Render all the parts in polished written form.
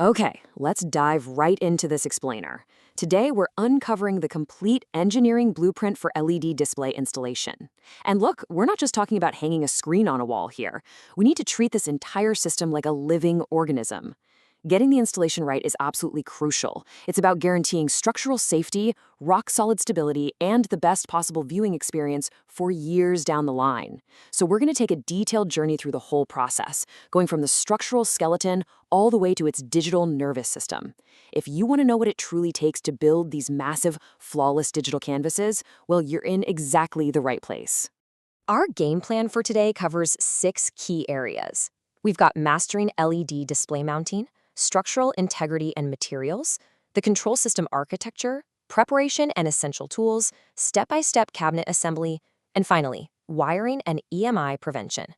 Okay, let's dive right into this explainer. Today, we're uncovering the complete engineering blueprint for LED display installation. And look, we're not just talking about hanging a screen on a wall here. We need to treat this entire system like a living organism. Getting the installation right is absolutely crucial. It's about guaranteeing structural safety, rock-solid stability, and the best possible viewing experience for years down the line. So we're going to take a detailed journey through the whole process, going from the structural skeleton all the way to its digital nervous system. If you want to know what it truly takes to build these massive, flawless digital canvases, well, you're in exactly the right place. Our game plan for today covers 6 key areas. We've got mastering LED display mounting, structural integrity and materials, the control system architecture, preparation and essential tools, step-by-step cabinet assembly, and finally, wiring and EMI prevention.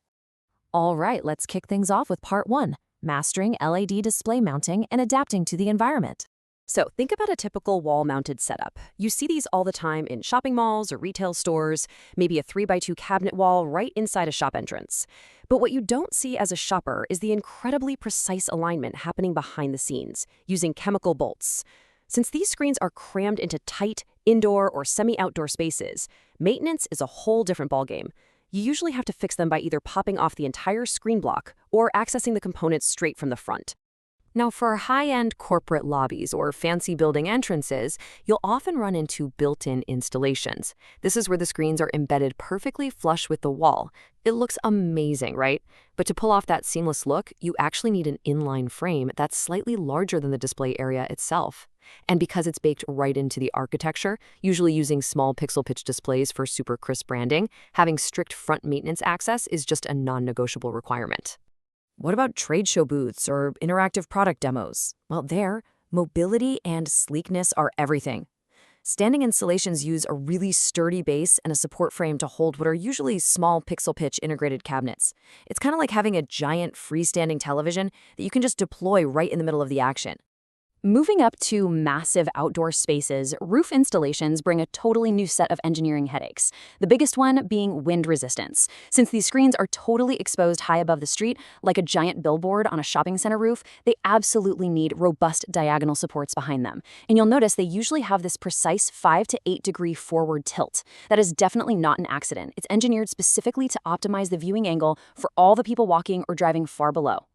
All right, let's kick things off with part 1, mastering LED display mounting and adapting to the environment. So think about a typical wall-mounted setup. You see these all the time in shopping malls or retail stores, maybe a 3x2 cabinet wall right inside a shop entrance. But what you don't see as a shopper is the incredibly precise alignment happening behind the scenes, using chemical bolts. Since these screens are crammed into tight, indoor or semi-outdoor spaces, maintenance is a whole different ballgame. You usually have to fix them by either popping off the entire screen block or accessing the components straight from the front. Now, for high-end corporate lobbies or fancy building entrances, you'll often run into built-in installations. This is where the screens are embedded perfectly flush with the wall. It looks amazing, right? But to pull off that seamless look, you actually need an inline frame that's slightly larger than the display area itself. And because it's baked right into the architecture, usually using small pixel pitch displays for super crisp branding, having strict front maintenance access is just a non-negotiable requirement. What about trade show booths or interactive product demos? Well, there, mobility and sleekness are everything. Standing installations use a really sturdy base and a support frame to hold what are usually small pixel pitch integrated cabinets. It's kind of like having a giant freestanding television that you can just deploy right in the middle of the action. Moving up to massive outdoor spaces, roof installations bring a totally new set of engineering headaches, the biggest one being wind resistance. Since these screens are totally exposed high above the street, like a giant billboard on a shopping center roof, they absolutely need robust diagonal supports behind them. And you'll notice they usually have this precise 5 to 8 degree forward tilt. That is definitely not an accident. It's engineered specifically to optimize the viewing angle for all the people walking or driving far below.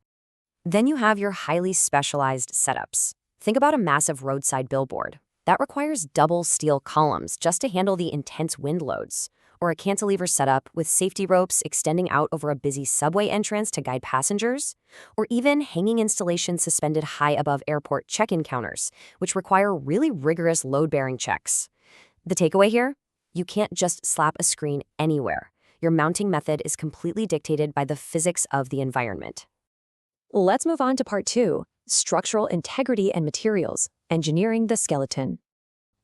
Then you have your highly specialized setups. Think about a massive roadside billboard. That requires double steel columns just to handle the intense wind loads, or a cantilever setup with safety ropes extending out over a busy subway entrance to guide passengers, or even hanging installations suspended high above airport check-in counters, which require really rigorous load-bearing checks. The takeaway here? You can't just slap a screen anywhere. Your mounting method is completely dictated by the physics of the environment. Let's move on to part 2. Structural integrity and materials, engineering the skeleton.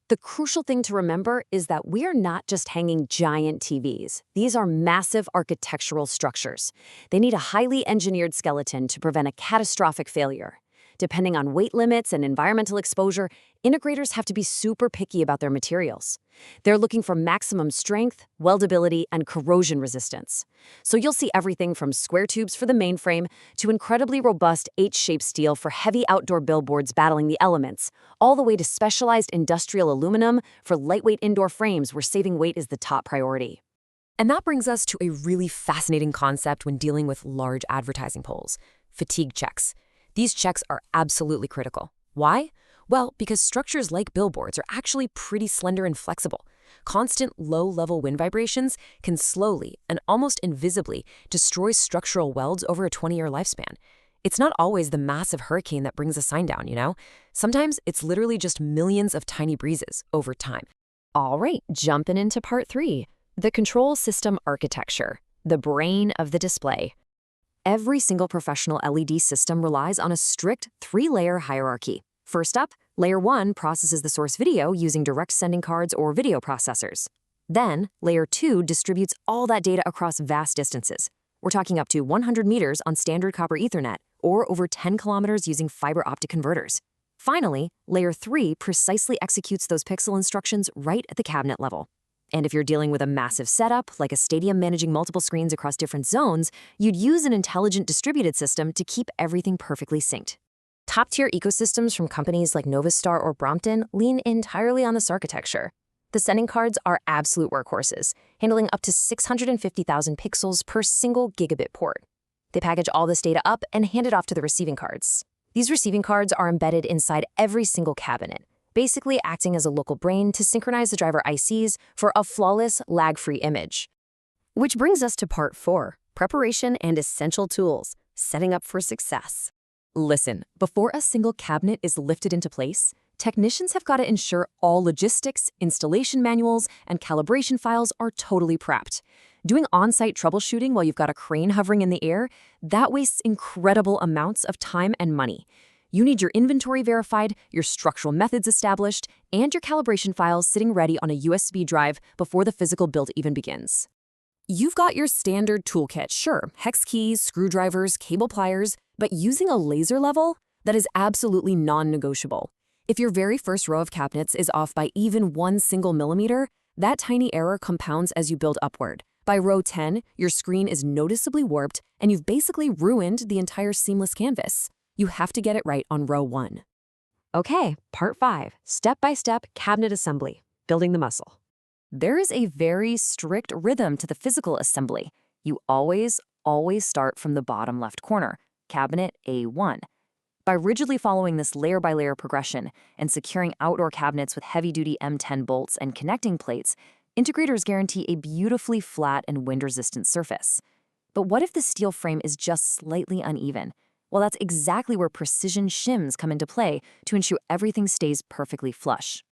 The crucial thing to remember is that we are not just hanging giant TVs. These are massive architectural structures. They need a highly engineered skeleton to prevent a catastrophic failure. Depending on weight limits and environmental exposure, integrators have to be super picky about their materials. They're looking for maximum strength, weldability, and corrosion resistance. So you'll see everything from square tubes for the mainframe to incredibly robust H-shaped steel for heavy outdoor billboards battling the elements, all the way to specialized industrial aluminum for lightweight indoor frames where saving weight is the top priority. And that brings us to a really fascinating concept when dealing with large advertising poles: fatigue checks. These checks are absolutely critical. Why? Well, because structures like billboards are actually pretty slender and flexible. Constant low-level wind vibrations can slowly and almost invisibly destroy structural welds over a 20-year lifespan. It's not always the massive hurricane that brings a sign down, you know? Sometimes it's literally just millions of tiny breezes over time. All right, jumping into part 3, the control system architecture, the brain of the display. Every single professional LED system relies on a strict 3-layer hierarchy. First up, Layer 1 processes the source video using direct sending cards or video processors. Then, Layer 2 distributes all that data across vast distances. We're talking up to 100 meters on standard copper Ethernet, or over 10 kilometers using fiber optic converters. Finally, Layer 3 precisely executes those pixel instructions right at the cabinet level. And if you're dealing with a massive setup, like a stadium managing multiple screens across different zones, you'd use an intelligent distributed system to keep everything perfectly synced. Top-tier ecosystems from companies like Novistar or Brompton lean entirely on this architecture. The sending cards are absolute workhorses, handling up to 650,000 pixels per single gigabit port. They package all this data up and hand it off to the receiving cards. These receiving cards are embedded inside every single cabinet, basically acting as a local brain to synchronize the driver ICs for a flawless, lag-free image. Which brings us to part 4, preparation and essential tools, setting up for success. Listen, before a single cabinet is lifted into place, technicians have got to ensure all logistics, installation manuals, and calibration files are totally prepped. Doing on-site troubleshooting while you've got a crane hovering in the air, that wastes incredible amounts of time and money. You need your inventory verified, your structural methods established, and your calibration files sitting ready on a USB drive before the physical build even begins. You've got your standard toolkit, sure, hex keys, screwdrivers, cable pliers, but using a laser level, that is absolutely non-negotiable. If your very first row of cabinets is off by even 1 single millimeter, that tiny error compounds as you build upward. By row 10, your screen is noticeably warped, and you've basically ruined the entire seamless canvas. You have to get it right on row 1. Okay, part 5, step-by-step cabinet assembly, building the muscle. There is a very strict rhythm to the physical assembly. You always start from the bottom left corner, cabinet A1. By rigidly following this layer-by-layer progression and securing outdoor cabinets with heavy-duty M10 bolts and connecting plates, integrators guarantee a beautifully flat and wind-resistant surface. But what if the steel frame is just slightly uneven? Well, that's exactly where precision shims come into play to ensure everything stays perfectly flush.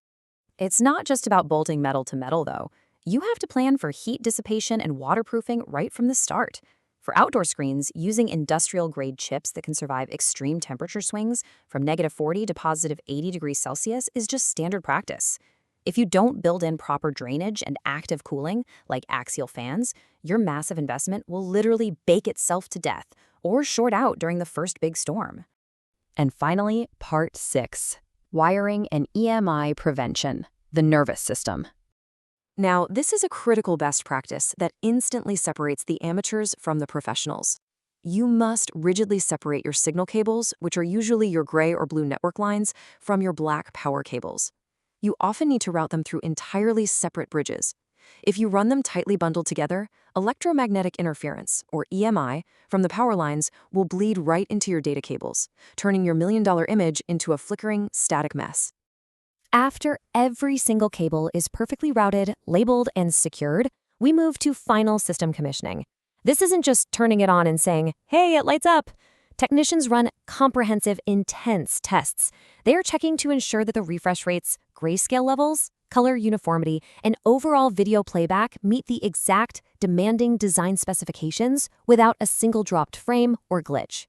It's not just about bolting metal to metal, though. You have to plan for heat dissipation and waterproofing right from the start. For outdoor screens, using industrial-grade chips that can survive extreme temperature swings from -40 to +80 degrees Celsius is just standard practice. If you don't build in proper drainage and active cooling, like axial fans, your massive investment will literally bake itself to death or short out during the first big storm. And finally, part 6, wiring and EMI prevention, the nervous system. Now, this is a critical best practice that instantly separates the amateurs from the professionals. You must rigidly separate your signal cables, which are usually your gray or blue network lines, from your black power cables. You often need to route them through entirely separate bridges. If you run them tightly bundled together, electromagnetic interference, or EMI, from the power lines will bleed right into your data cables, turning your million-dollar image into a flickering, static mess. After every single cable is perfectly routed, labeled, and secured, we move to final system commissioning. This isn't just turning it on and saying, "Hey, it lights up." Technicians run comprehensive, intense tests. They are checking to ensure that the refresh rates, grayscale levels, color uniformity, and overall video playback meet the exact, demanding design specifications without a single dropped frame or glitch.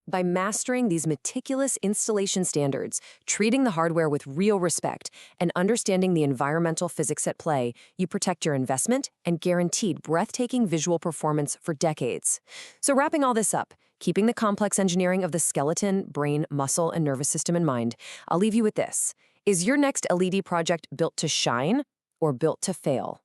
By mastering these meticulous installation standards, treating the hardware with real respect, and understanding the environmental physics at play, you protect your investment and guaranteed breathtaking visual performance for decades. So wrapping all this up, keeping the complex engineering of the skeleton, brain, muscle, and nervous system in mind, I'll leave you with this. Is your next LED project built to shine or built to fail?